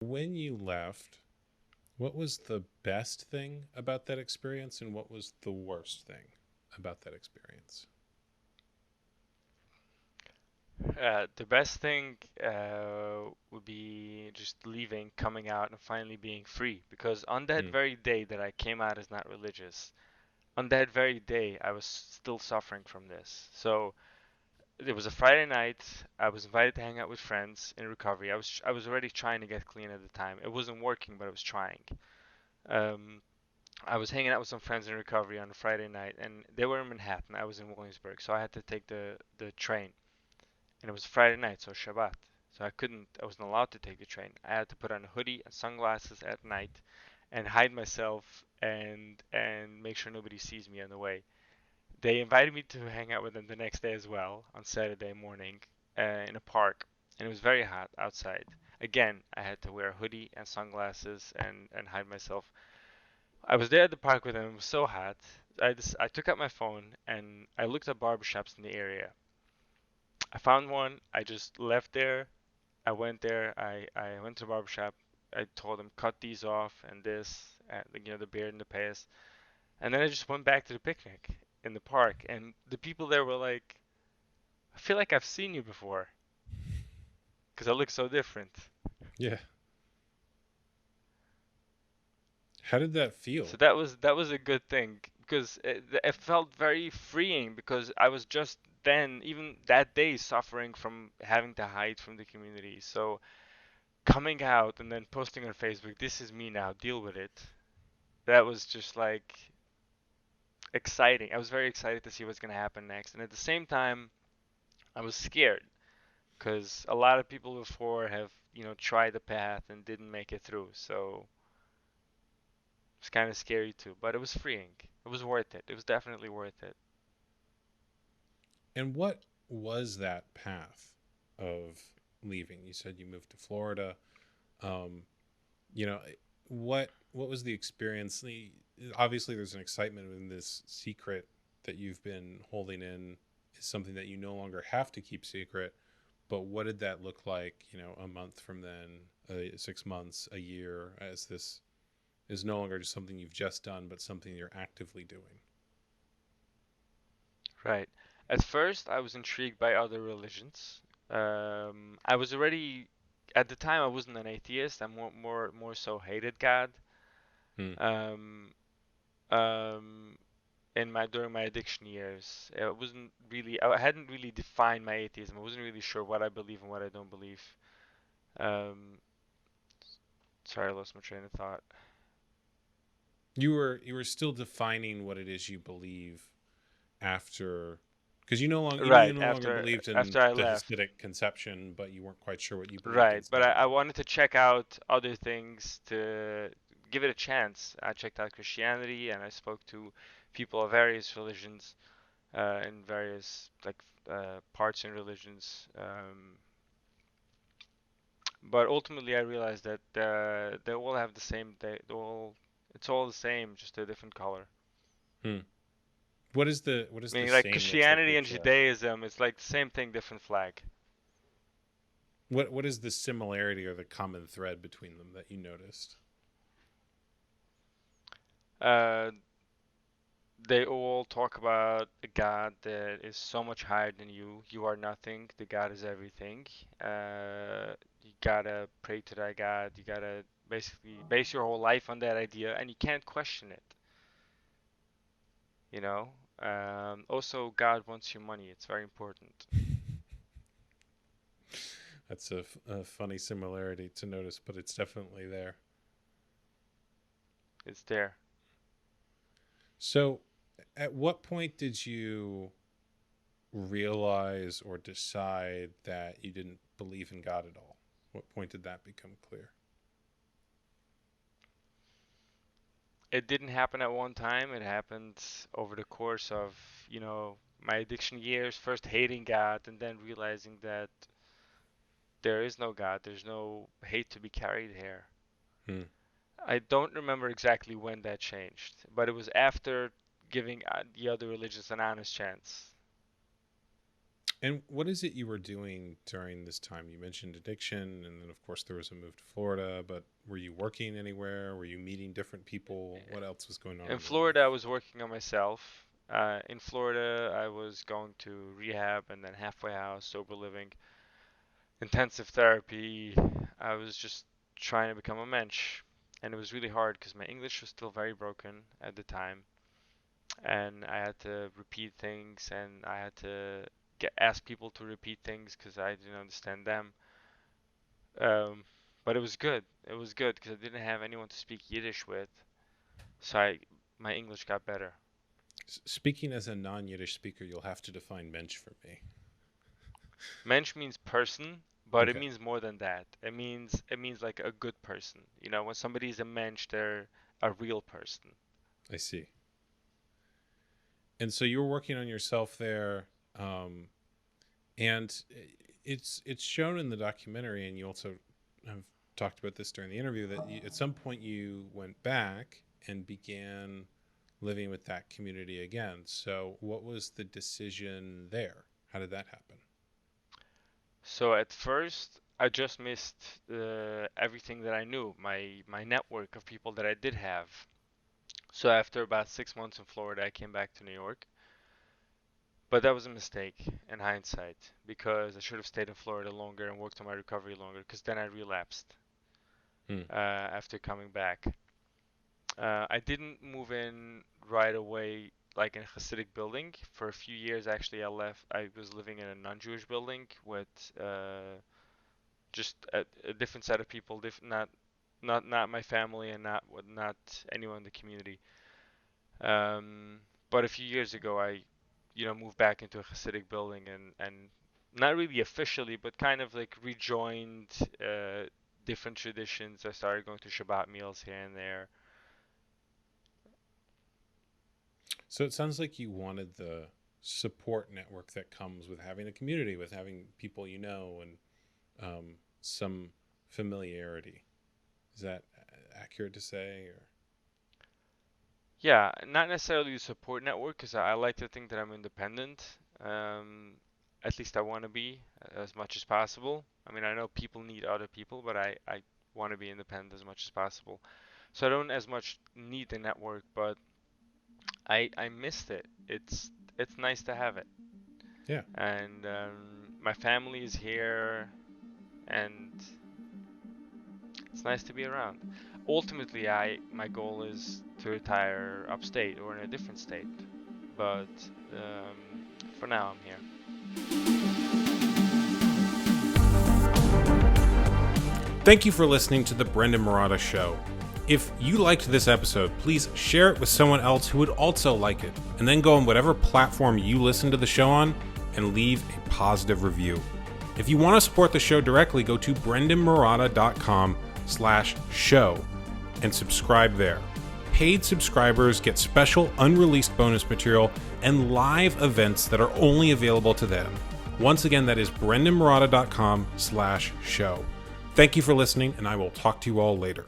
When you left, what was the best thing about that experience and what was the worst thing about that experience? The best thing would be just leaving, coming out, and finally being free. Because on that Hmm. very day that I came out as not religious, on that very day I was still suffering from this. So it was a Friday night. I was invited to hang out with friends in recovery. I was already trying to get clean at the time. It wasn't working, but I was trying. Um, I was hanging out with some friends in recovery on a Friday night, and they were in Manhattan. I was in Williamsburg, so I had to take the train, and it was Friday night, so Shabbat. So I wasn't allowed to take the train. I had to put on a hoodie and sunglasses at night, and hide myself and make sure nobody sees me on the way. They invited me to hang out with them the next day as well on Saturday morning in a park, and it was very hot outside. Again, I had to wear a hoodie and sunglasses and hide myself. I was there at the park with them. It was so hot. I took out my phone and I looked at barbershops in the area. I found one. I just left there. I went there. I went to the barbershop. I told them cut these off and this, and, the beard and the past. And then I just went back to the picnic in the park, and the people there were like, I feel like I've seen you before because I look so different. Yeah. How did that So feel? that was a good thing because it felt very freeing because I was just then even that day suffering from having to hide from the community. So coming out and then posting on Facebook, this is me now, deal with it. That was just like exciting. I was very excited to see what's going to happen next. And at the same time, I was scared because a lot of people before have, tried the path and didn't make it through. So it's kind of scary too, but it was freeing. It was worth it. It was definitely worth it. And what was that path of leaving? You said you moved to Florida. Um, you know, what was the experience? Obviously, there's an excitement in this secret that you've been holding in is something that you no longer have to keep secret. But what did that look like? A month from then, 6 months, a year, as this is no longer just something you've just done, but something you're actively doing. Right. At first, I was intrigued by other religions. I was already, at the time, I wasn't an atheist. I more so hated God. Hmm. Um, um, in my during my addiction years, I hadn't really defined my atheism. I wasn't really sure what I believe and what I don't believe. Um, sorry, I lost my train of thought. You were still defining what it is you believe after, because you Right no longer after believed in after I the left. Hasidic conception, but you weren't quite sure what you believed in Right, but I spiritually. wanted to check out other things to give it a chance. I checked out Christianity and I spoke to people of various religions in various parts in religions. But ultimately, I realized that they all have the same. It's all the same, just a different color. Hmm. What is the Meaning, like sameness that they Christianity and share? Judaism, it's like the same thing, different flag. What is the similarity or the common thread between them that you noticed? Uh, they all talk about a God that is so much higher than you. You are nothing. The God is everything. You gotta pray to that God. You gotta basically base your whole life on that idea, and you can't question it. You know. Also, God wants your money. It's very important. That's a funny similarity to notice, but it's definitely there. It's there. So, at what point did you realize or decide that you didn't believe in God at all? What point did that become clear? It didn't happen at one time. It happened over the course of, my addiction years, first hating God and then realizing that there is no God. There's no hate to be carried here. Hmm. I don't remember exactly when that changed, but it was after giving the other religions an honest chance. And what is it you were doing during this time? You mentioned addiction, and then of course there was a move to Florida. But were you working anywhere? Were you meeting different people? What else was going on In in your Florida, I life? was working on myself. In Florida, I was going to rehab and then halfway house, sober living, intensive therapy. I was just trying to become a mensch. And it was really hard because my English was still very broken at the time. And I had to repeat things and I had to ask people to repeat things because I didn't understand them. Um, but it was good. It was good because I didn't have anyone to speak Yiddish with. So my English got better. Speaking as a non-Yiddish speaker, you'll have to define mensch for me. Mensch means person, but it Okay, means more than that. It means like a good person. You know, when somebody's a mensch, they're a real person. I see. And so you were working on yourself there, um, and it's shown in the documentary, and you also have talked about this during the interview that at some point you went back and began living with that community again. So what was the decision there? How did that happen? So at first, I just missed everything that I knew, my network of people that I did have. So after about 6 months in Florida, I came back to New York. But that was a mistake in hindsight because I should have stayed in Florida longer and worked on my recovery longer because then I relapsed Hmm. after coming back. I didn't move in right away, like in a Hasidic building. For a few years, actually, I was living in a non-Jewish building with just a different set of people, not my family and not anyone in the community. Um, but a few years ago, I moved back into a Hasidic building and not really officially, but kind of like rejoined different traditions. I started going to Shabbat meals here and there. So it sounds like you wanted the support network that comes with having a community, with having people you know, and some familiarity. Is that accurate to say? Or Yeah, not necessarily the support network, because I like to think that I'm independent. Um, at least I want to be as much as possible. I mean, I know people need other people, but I want to be independent as much as possible. So I don't as much need the network, but I missed it. It's nice to have it, yeah. and my family is here, and it's nice to be around. Ultimately, my goal is to retire upstate or in a different state, but for now I'm here. Thank you for listening to the Brendon Marotta Show. If you liked this episode, please share it with someone else who would also like it, and then go on whatever platform you listen to the show on and leave a positive review. If you want to support the show directly, go to brendonmarotta.com/show and subscribe there. Paid subscribers get special unreleased bonus material and live events that are only available to them. Once again, that is brendonmarotta.com/show. Thank you for listening, and I will talk to you all later.